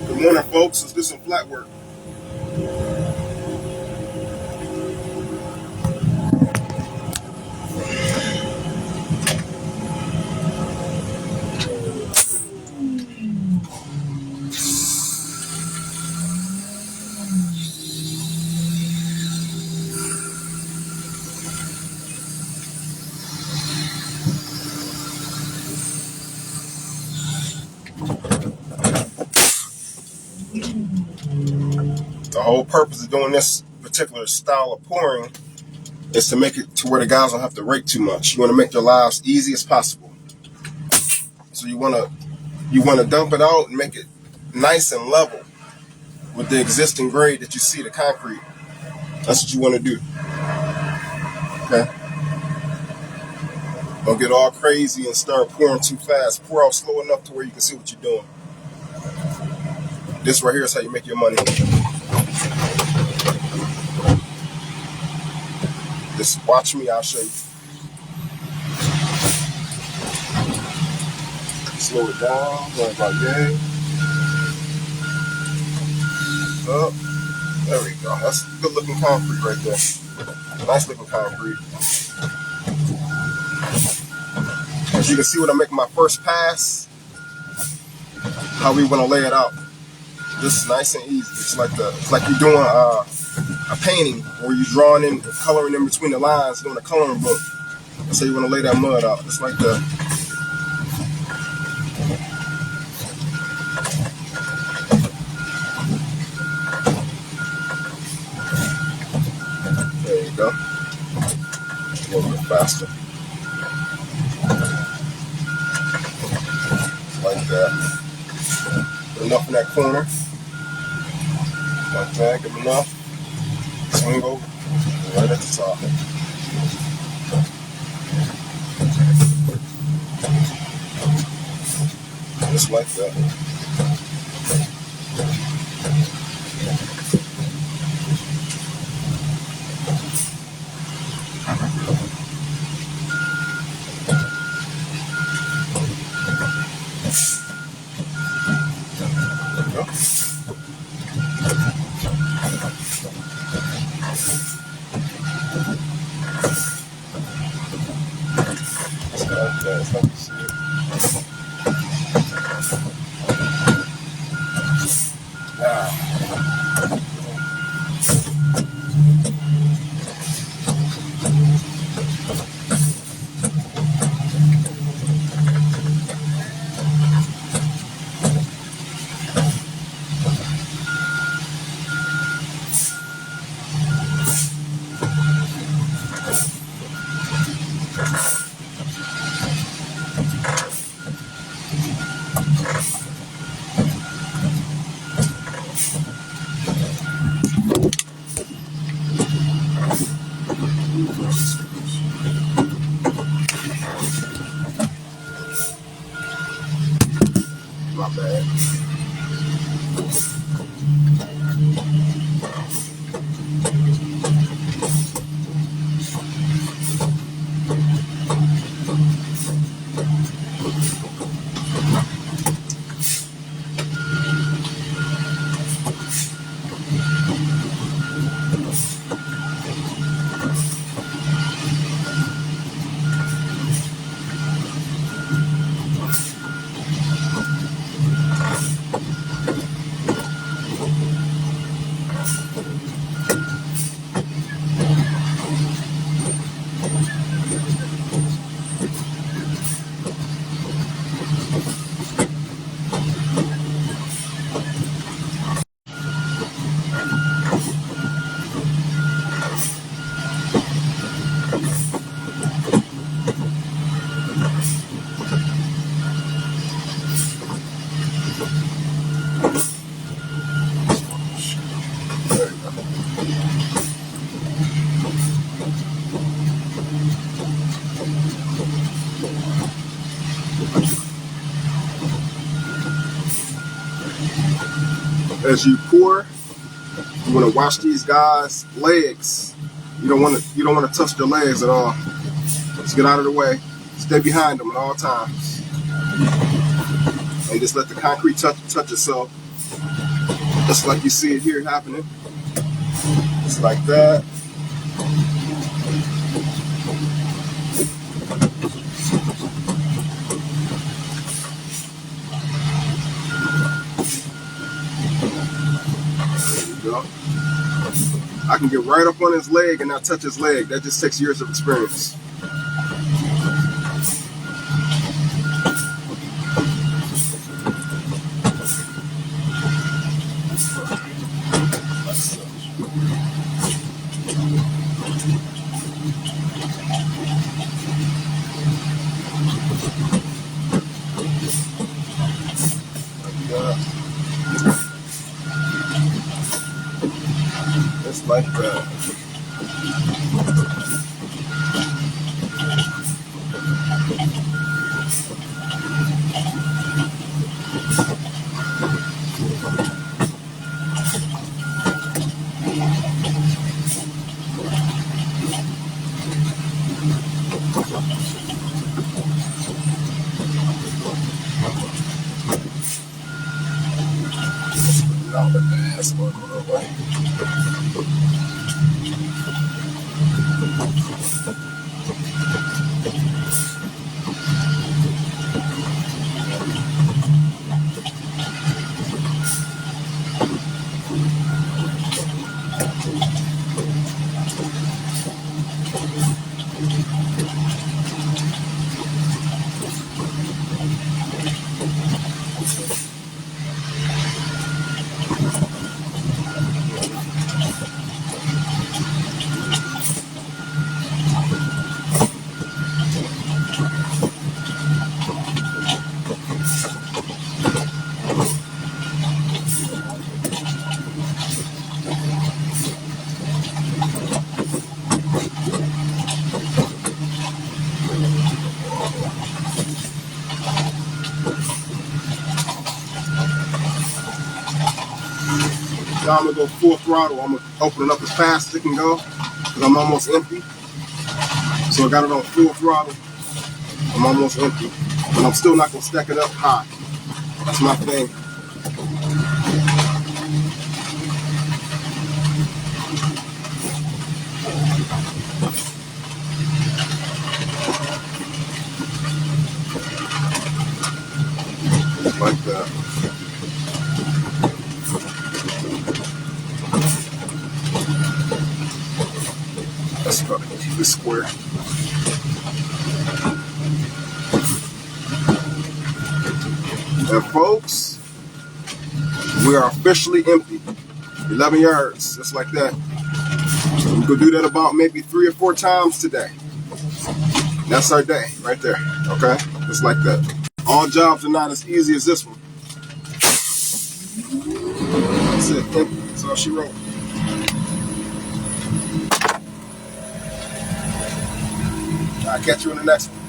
Good morning, folks. Let's do some flat work. The whole purpose of doing this particular style of pouring is to make it to where the guys don't have to rake too much. You want to make their lives easy as possible. So you want to dump it out and make it nice and level with the existing grade that you see, the concrete. That's what you want to do. Okay. Don't get all crazy and start pouring too fast. Pour out slow enough to where you can see what you're doing. This right here is how you make your money. Just watch me, I'll show you. Slow it down, going about yay. Up. There we go. That's good looking concrete right there. Nice looking concrete. As you can see when I'm making my first pass, how we want to lay it out. Just nice and easy. It's like you're doing a painting where you're drawing in, coloring in between the lines, doing a coloring book. So you want to lay that mud out. It's like the there you go. A little bit faster. Like that. Put enough in that corner. Like that, give enough. Swing over. Right at the top. Just like that. It's like you see it. My bad. As you pour, you want to watch these guys' legs. You don't want to touch their legs at all. Just get out of the way. Stay behind them at all times, and just let the concrete touch itself. Just like you see it here happening. Just like that. There you go. I can get right up on his leg and not touch his leg. That just takes years of experience. Just like that. Now let the ass go away. Now I'm gonna go full throttle. I'm gonna open it up as fast as it can go because I'm almost empty. So I got it on full throttle. I'm almost empty, but I'm still not gonna stack it up high. That's my thing. Like that. Let's try to keep it square. And folks, we are officially empty. 11 yards, just like that. We could do that about maybe 3 or 4 times today. That's our day right there, okay? Just like that. All jobs are not as easy as this one. That's it, empty. That's all she wrote. I'll catch you in the next one.